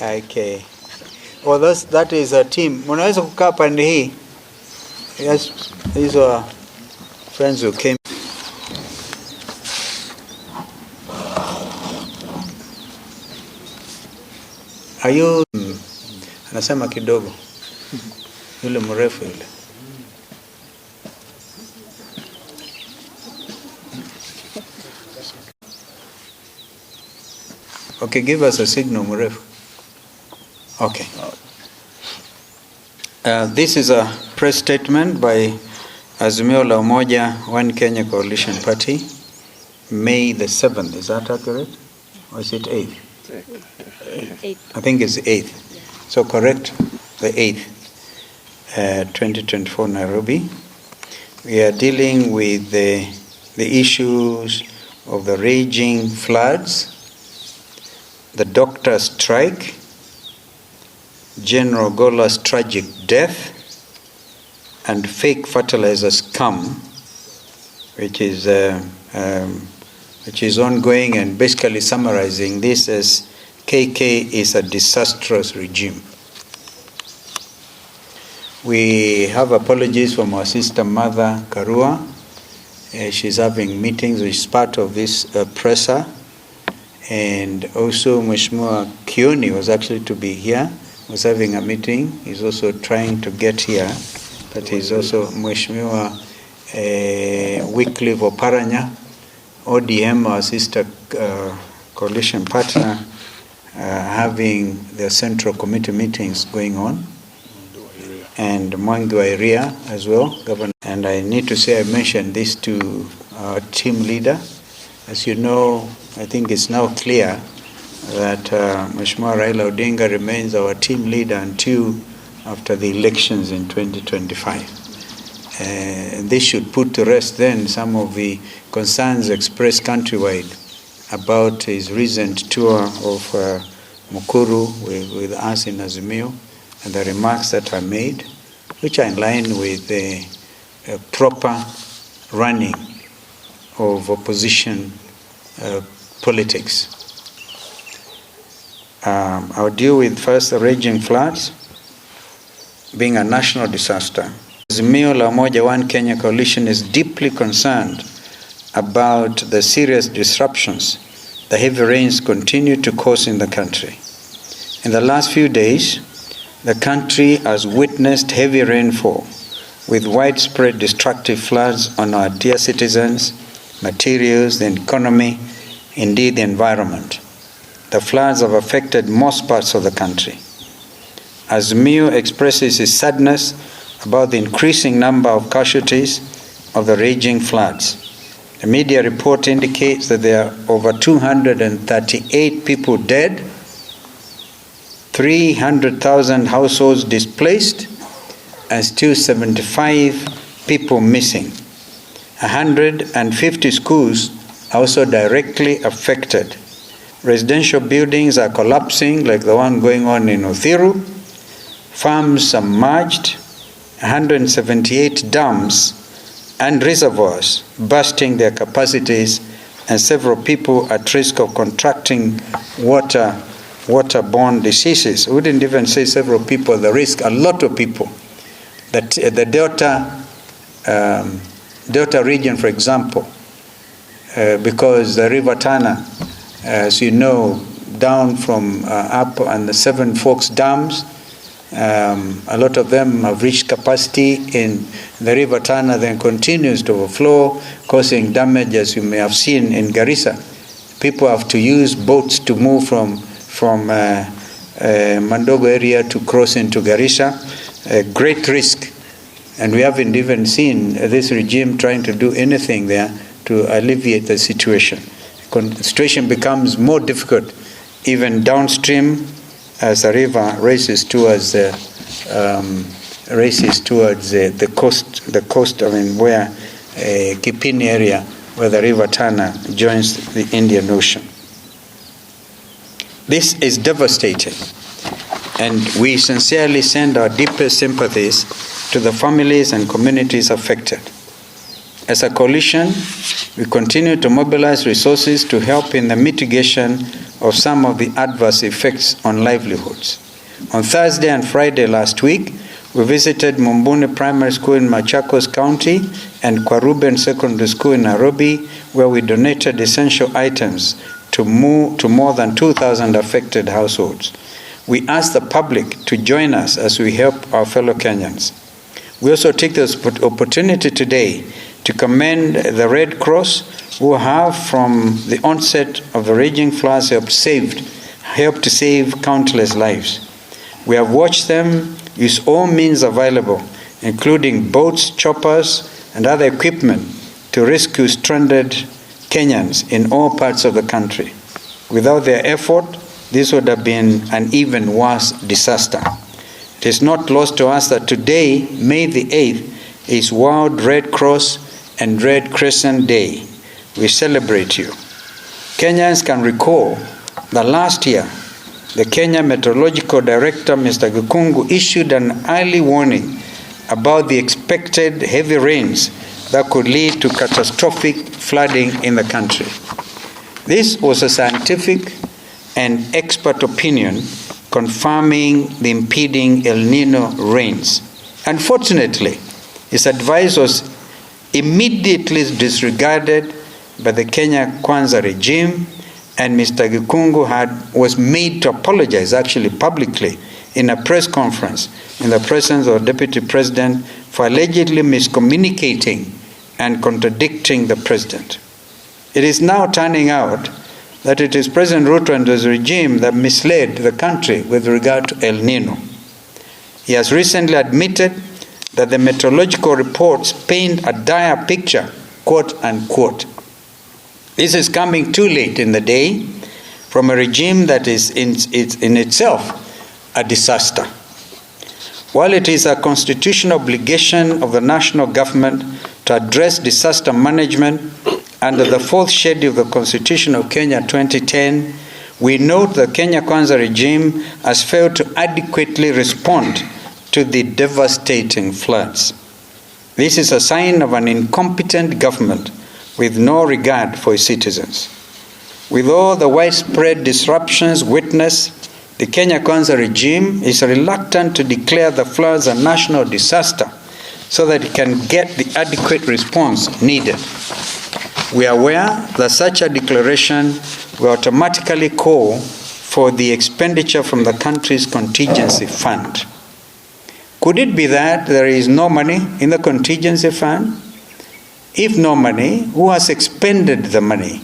Okay. Well, that is a team. Mnaweza kukaa pande hii. Yes, these are friends who came. Are you anasema kidogo yule mrefu yule. Okay, give us a signal mrefu. Okay. This is a press statement by Azimio la Umoja One Kenya Coalition Party, May the 7th. Is that accurate? Or is it 8th? 8th. I think it's 8th. So correct, the 8th, 2024 Nairobi. We are dealing with the issues of the raging floods, the doctor strike, General Gola's tragic death, and fake fertilizer scam, which is ongoing, and basically summarizing this as KK is a disastrous regime. We have apologies from our sister mother Karua. She's having meetings, which is part of this presser. And also Mheshimiwa Kioni was actually to be here, was having a meeting. He's also trying to get here. But he's also Mheshimiwa Wycliffe Oparanya, ODM, our sister coalition partner, having their central committee meetings going on. And Mwangi wa Iria as well, Governor. And I need to say I mentioned this to our team leader. As you know, I think it's now clear that Mheshimiwa Raila Odinga remains our team leader until after the elections in 2025. And this should put to rest then some of the concerns expressed countrywide about his recent tour of Mukuru with us in Azimio, and the remarks that are made, which are in line with the proper running of opposition politics. I'll deal with first the raging floods, being a national disaster. Azimio la Umoja One Kenya Coalition is deeply concerned about the serious disruptions the heavy rains continue to cause in the country. In the last few days, the country has witnessed heavy rainfall with widespread destructive floods on our dear citizens, materials, the economy, indeed the environment. The floods have affected most parts of the country. Azimio expresses its sadness about the increasing number of casualties of the raging floods. The media report indicates that there are over 238 people dead, 300,000 households displaced, and still 75 people missing. 150 schools are also directly affected. Residential buildings are collapsing, like the one going on in Uthiru. Farms submerged, 178 dams and reservoirs bursting their capacities, and several people at risk of contracting waterborne diseases. We didn't even say several people, the risk, a lot of people. That the Delta region, for example, because the River Tana, as you know, down from up on the Seven Forks dams, a lot of them have reached capacity in the River Tana, then continues to overflow, causing damage, as you may have seen in Garissa. People have to use boats to move from Mandogo area to cross into Garissa. A great risk. And we haven't even seen this regime trying to do anything there to alleviate the situation. The situation becomes more difficult even downstream as the river races towards the coast. I mean, where Kipini area, where the River Tana joins the Indian Ocean. This is devastating, and we sincerely send our deepest sympathies to the families and communities affected. As a coalition, we continue to mobilize resources to help in the mitigation of some of the adverse effects on livelihoods. On Thursday and Friday last week, we visited Mumbuni Primary School in Machakos County and Kwaruben Secondary School in Nairobi, where we donated essential items to more than 2,000 affected households. We ask the public to join us as we help our fellow Kenyans. We also take this opportunity today to commend the Red Cross, who have from the onset of the raging floods helped to save countless lives. We have watched them use all means available, including boats, choppers, and other equipment to rescue stranded Kenyans in all parts of the country. Without their effort, this would have been an even worse disaster. It is not lost to us that today, May the 8th, is World Red Cross and Red Crescent Day. We celebrate you. Kenyans can recall that last year, the Kenya Meteorological Director, Mr. Gikungu, issued an early warning about the expected heavy rains that could lead to catastrophic flooding in the country. This was a scientific and expert opinion confirming the impending El Nino rains. Unfortunately, his advice was immediately disregarded by the Kenya Kwanza regime, and Mr. Gikungu was made to apologize actually publicly in a press conference in the presence of Deputy President for allegedly miscommunicating and contradicting the President. It is now turning out that it is President Ruto and his regime that misled the country with regard to El Nino. He has recently admitted that the meteorological reports paint a dire picture, quote unquote. This is coming too late in the day from a regime that is in itself a disaster. While it is a constitutional obligation of the national government to address disaster management under the fourth schedule of the Constitution of Kenya 2010, we note the Kenya Kwanza regime has failed to adequately respond to the devastating floods. This is a sign of an incompetent government with no regard for its citizens. With all the widespread disruptions witnessed, the Kenya Kwanza regime is reluctant to declare the floods a national disaster so that it can get the adequate response needed. We are aware that such a declaration will automatically call for the expenditure from the country's contingency fund. Could it be that there is no money in the contingency fund? If no money, who has expended the money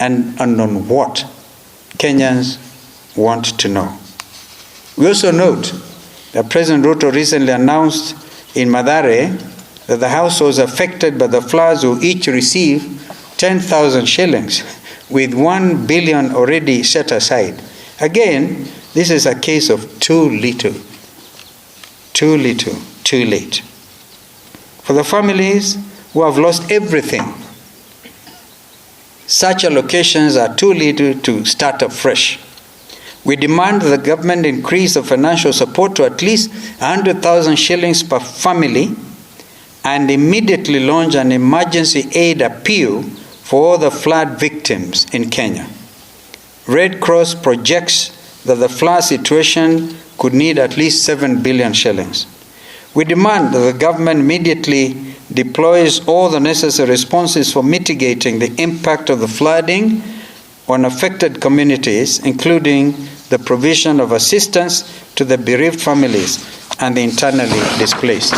and on what? Kenyans want to know. We also note that President Ruto recently announced in Mathare that the households affected by the floods will each receive 10,000 shillings with 1 billion already set aside. Again, this is a case of too little, too late. For the families who have lost everything, such allocations are too little to start afresh. We demand that the government increase the financial support to at least 100,000 shillings per family and immediately launch an emergency aid appeal for all the flood victims in Kenya. Red Cross projects that the flood situation could need at least 7 billion shillings. We demand that the government immediately deploys all the necessary responses for mitigating the impact of the flooding on affected communities, including the provision of assistance to the bereaved families and the internally displaced.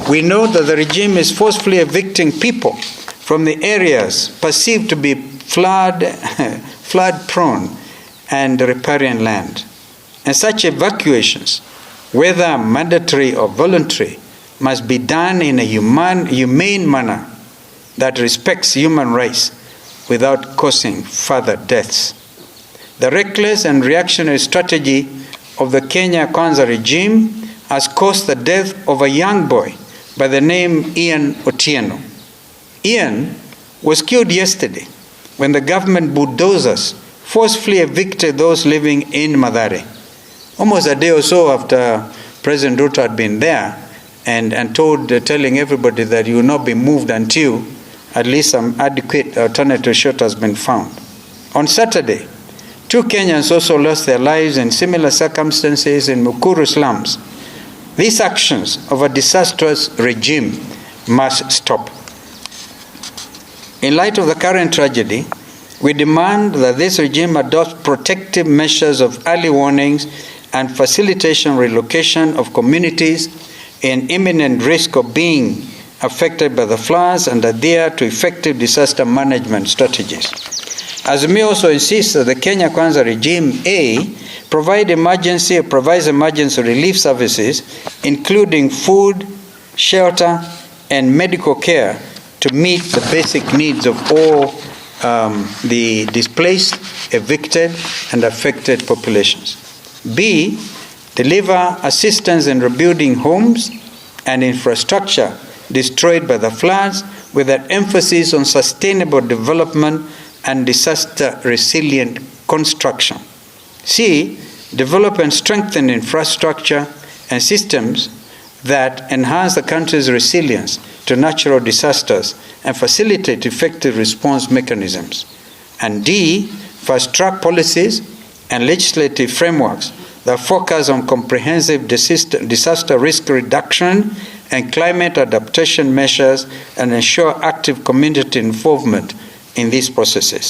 We know that the regime is forcefully evicting people from the areas perceived to be flood-prone and riparian land. And such evacuations, whether mandatory or voluntary, must be done in a humane manner that respects human rights without causing further deaths. The reckless and reactionary strategy of the Kenya Kwanza regime has caused the death of a young boy by the name Ian Otieno. Ian was killed yesterday when the government bulldozers forcefully evicted those living in Mathare. Almost a day or so after President Ruto had been there and telling everybody that you will not be moved until at least some adequate alternative shelter has been found. On Saturday, 2 Kenyans also lost their lives in similar circumstances in Mukuru slums. These actions of a disastrous regime must stop. In light of the current tragedy, we demand that this regime adopt protective measures of early warnings and facilitation relocation of communities in imminent risk of being affected by the floods and adhere to effective disaster management strategies. Azimio also insists that the Kenya Kwanza regime provides emergency relief services, including food, shelter, and medical care to meet the basic needs of all the displaced, evicted, and affected populations. B, deliver assistance in rebuilding homes and infrastructure destroyed by the floods with an emphasis on sustainable development and disaster-resilient construction. C, develop and strengthen infrastructure and systems that enhance the country's resilience to natural disasters and facilitate effective response mechanisms. And D, fast-track policies and legislative frameworks that focus on comprehensive disaster risk reduction and climate adaptation measures and ensure active community involvement in these processes.